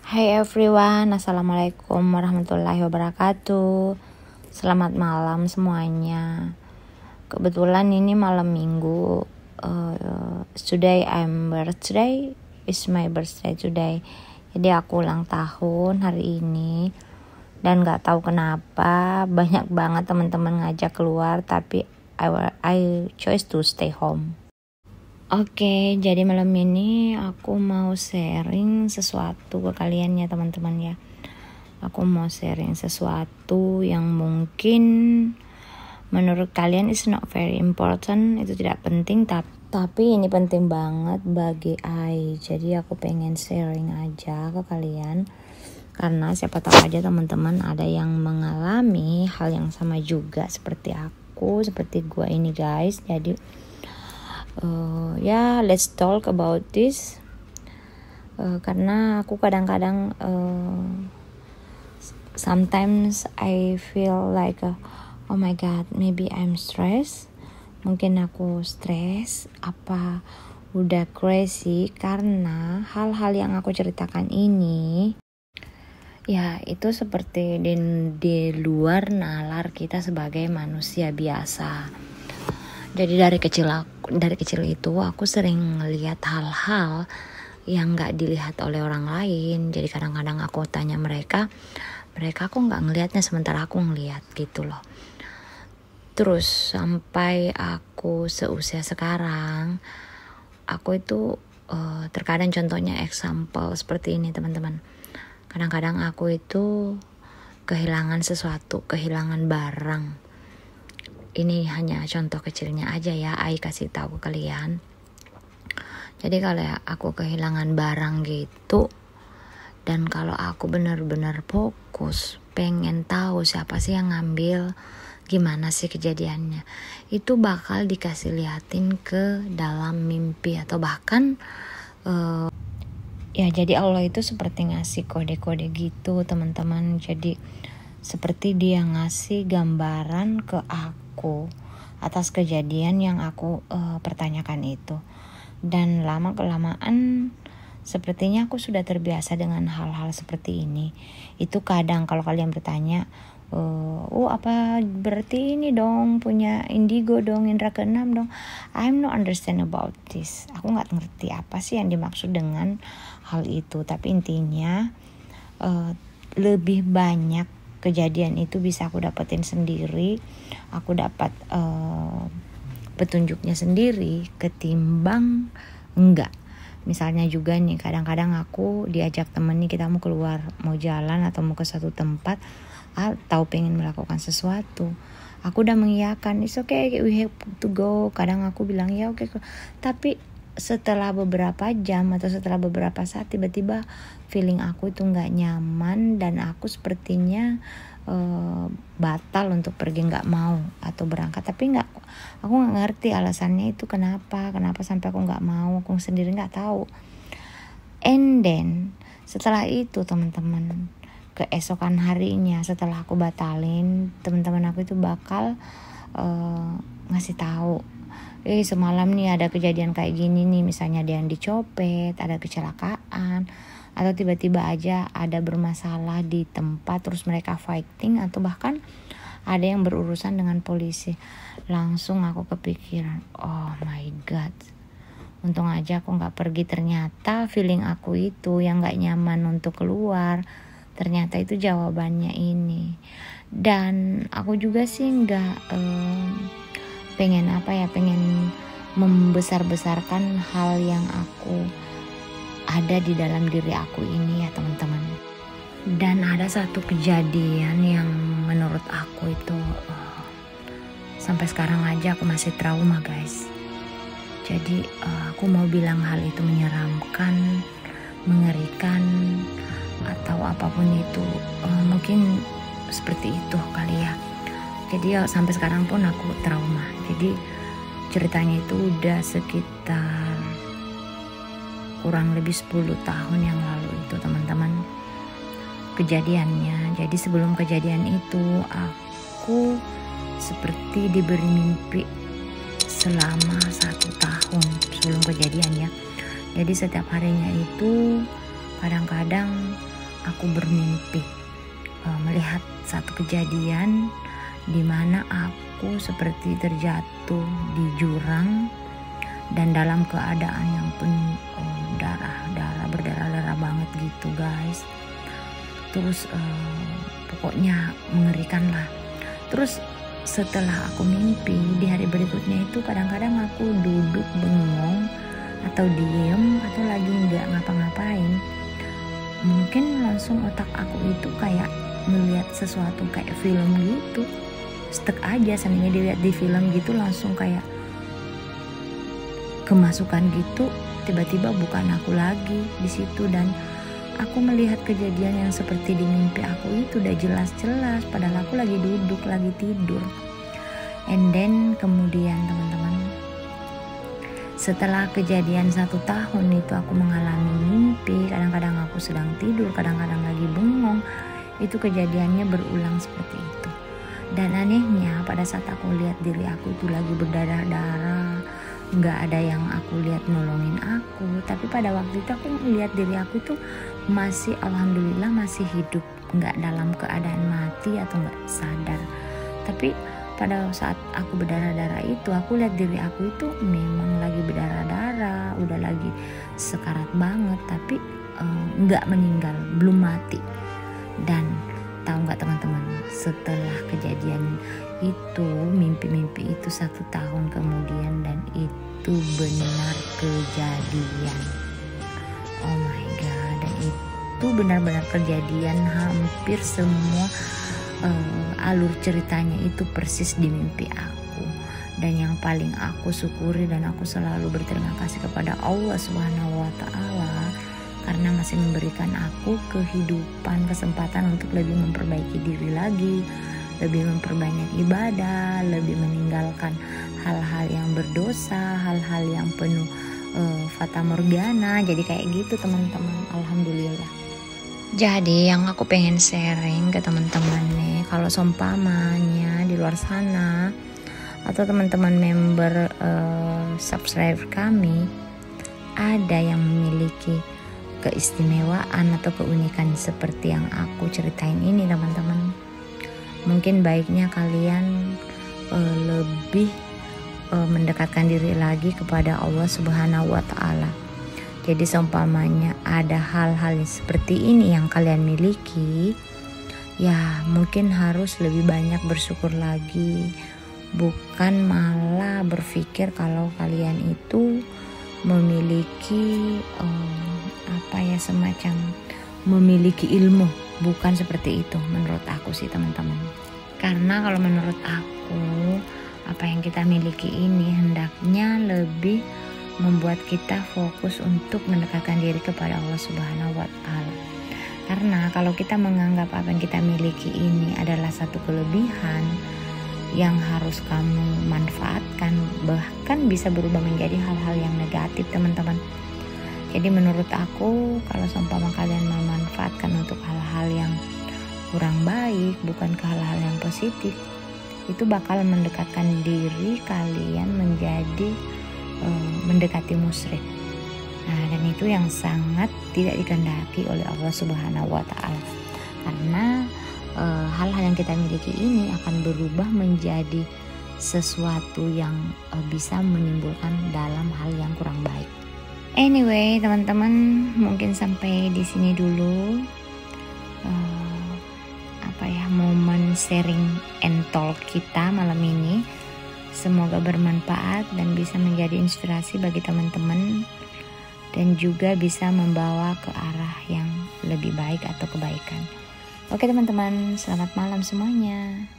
Hai everyone, assalamualaikum warahmatullahi wabarakatuh. Selamat malam semuanya. Kebetulan ini malam minggu. Today is my birthday today. Jadi aku ulang tahun hari ini. Dan gak tahu kenapa banyak banget teman-teman ngajak keluar, tapi I choose to stay home. Oke, jadi malam ini aku mau sharing sesuatu ke kalian ya teman-teman ya. Aku mau sharing sesuatu yang mungkin menurut kalian is not very important, itu tidak penting, tapi ini penting banget bagi I. Jadi aku pengen sharing aja ke kalian, karena siapa tahu aja teman-teman ada yang mengalami hal yang sama juga seperti aku, seperti gua ini guys. Jadi let's talk about this. Karena aku kadang-kadang sometimes I feel like oh my god, maybe I'm stressed. Mungkin aku stres apa udah crazy karena hal-hal yang aku ceritakan ini ya itu seperti di luar nalar kita sebagai manusia biasa. Jadi dari kecil itu aku sering ngelihat hal-hal yang nggak dilihat oleh orang lain. Jadi kadang-kadang aku tanya mereka kok nggak ngelihatnya sementara aku ngelihat gitu loh. Terus sampai aku seusia sekarang, aku itu terkadang contohnya example seperti ini teman-teman. Kadang-kadang aku itu kehilangan sesuatu, kehilangan barang. Ini hanya contoh kecilnya aja ya, I kasih tahu ke kalian. Jadi kalau aku kehilangan barang gitu, dan kalau aku benar-benar fokus, pengen tahu siapa sih yang ngambil, gimana sih kejadiannya, itu bakal dikasih liatin ke dalam mimpi atau bahkan ya jadi Allah itu seperti ngasih kode-kode gitu teman-teman. Jadi seperti dia ngasih gambaran ke aku atas kejadian yang aku pertanyakan itu. Dan lama-kelamaan sepertinya aku sudah terbiasa dengan hal-hal seperti ini. Itu kadang kalau kalian bertanya, apa berarti ini dong punya indigo dong, indra keenam dong. I'm not understand about this. Aku gak ngerti apa sih yang dimaksud dengan hal itu. Tapi intinya lebih banyak kejadian itu bisa aku dapetin sendiri, aku dapat petunjuknya sendiri ketimbang enggak. Misalnya juga nih kadang-kadang aku diajak temen nih, kita mau keluar, mau jalan atau mau ke satu tempat atau pengen melakukan sesuatu, aku udah mengiyakan, it's okay, we have to go. Kadang aku bilang ya oke. Tapi setelah beberapa jam atau setelah beberapa saat tiba-tiba feeling aku itu nggak nyaman dan aku sepertinya batal untuk pergi, nggak mau atau berangkat. Tapi aku nggak ngerti alasannya itu kenapa sampai aku nggak mau, aku sendiri nggak tahu. And then setelah itu teman-teman, keesokan harinya setelah aku batalin, teman-teman aku itu bakal ngasih tahu, semalam nih ada kejadian kayak gini nih, misalnya ada yang dicopet, ada kecelakaan, atau tiba-tiba aja ada bermasalah di tempat terus mereka fighting, atau bahkan ada yang berurusan dengan polisi. Langsung aku kepikiran, oh my god, untung aja aku gak pergi. Ternyata feeling aku itu yang gak nyaman untuk keluar, ternyata itu jawabannya ini. Dan aku juga sih gak pengen membesar-besarkan hal yang aku ada di dalam diri aku ini ya teman-teman. Dan ada satu kejadian yang menurut aku itu sampai sekarang aja aku masih trauma guys. Jadi aku mau bilang hal itu menyeramkan, mengerikan, atau apapun itu, mungkin seperti itu kali ya. Jadi sampai sekarang pun aku trauma. Jadi ceritanya itu udah sekitar kurang lebih 10 tahun yang lalu itu teman-teman kejadiannya. Jadi sebelum kejadian itu aku seperti diberi mimpi selama 1 tahun sebelum kejadian ya. Jadi setiap harinya itu kadang-kadang aku bermimpi melihat satu kejadian di mana aku seperti terjatuh di jurang dan dalam keadaan yang penuh berdarah-darah banget gitu guys. Terus pokoknya mengerikan lah. Terus setelah aku mimpi di hari berikutnya itu kadang-kadang aku duduk bengong atau diem atau lagi nggak ngapa-ngapain, mungkin langsung otak aku itu kayak ngelihat sesuatu kayak film gitu, stuck aja seandainya dilihat di film gitu, langsung kayak kemasukan gitu, tiba-tiba bukan aku lagi di situ dan aku melihat kejadian yang seperti di mimpi aku itu udah jelas-jelas padahal aku lagi duduk, lagi tidur. And then kemudian teman-teman, setelah kejadian 1 tahun itu aku mengalami mimpi, kadang-kadang aku sedang tidur, kadang-kadang lagi bengong, itu kejadiannya berulang seperti itu. Dan anehnya pada saat aku lihat diri aku itu lagi berdarah-darah, nggak ada yang aku lihat nolongin aku, tapi pada waktu itu aku melihat diri aku itu masih alhamdulillah masih hidup, nggak dalam keadaan mati atau nggak sadar. Tapi pada saat aku berdarah-darah itu aku lihat diri aku itu memang lagi berdarah-darah, udah lagi sekarat banget, tapi nggak meninggal, belum mati. Dan tahu nggak teman-teman, setelah kejadian itu, mimpi-mimpi itu 1 tahun kemudian dan itu benar kejadian. Oh my god, dan itu benar-benar kejadian, hampir semua alur ceritanya itu persis di mimpi aku. Dan yang paling aku syukuri dan aku selalu berterima kasih kepada Allah Subhanahu wa Ta'ala karena masih memberikan aku kehidupan, kesempatan untuk lebih memperbaiki diri lagi, lebih memperbanyak ibadah, lebih meninggalkan hal-hal yang berdosa, hal-hal yang penuh fata morgana. Jadi kayak gitu teman-teman, alhamdulillah. Jadi yang aku pengen sharing ke teman-teman nih, kalau seumpamanya di luar sana atau teman-teman member subscriber kami ada yang memiliki keistimewaan atau keunikan seperti yang aku ceritain ini teman-teman, mungkin baiknya kalian lebih mendekatkan diri lagi kepada Allah Subhanahu wa Ta'ala. Jadi seumpamanya ada hal-hal seperti ini yang kalian miliki, ya mungkin harus lebih banyak bersyukur lagi, bukan malah berpikir kalau kalian itu memiliki semacam memiliki ilmu. Bukan seperti itu menurut aku sih teman-teman. Karena kalau menurut aku, apa yang kita miliki ini hendaknya lebih membuat kita fokus untuk mendekatkan diri kepada Allah Subhanahu wa Ta'ala. Karena kalau kita menganggap apa yang kita miliki ini adalah satu kelebihan yang harus kamu manfaatkan, bahkan bisa berubah menjadi hal-hal yang negatif teman-teman. Jadi menurut aku, kalau seumpama kalian memanfaatkan untuk hal-hal yang kurang baik, bukan ke hal-hal yang positif, itu bakal mendekatkan diri kalian menjadi mendekati musyrik. Nah, dan itu yang sangat tidak dikehendaki oleh Allah Subhanahu wa Ta'ala. Karena hal-hal yang kita miliki ini akan berubah menjadi sesuatu yang bisa menimbulkan dalam hal yang kurang baik. Anyway, teman-teman, mungkin sampai di sini dulu momen sharing and talk kita malam ini. Semoga bermanfaat dan bisa menjadi inspirasi bagi teman-teman dan juga bisa membawa ke arah yang lebih baik atau kebaikan. Oke teman-teman, selamat malam semuanya.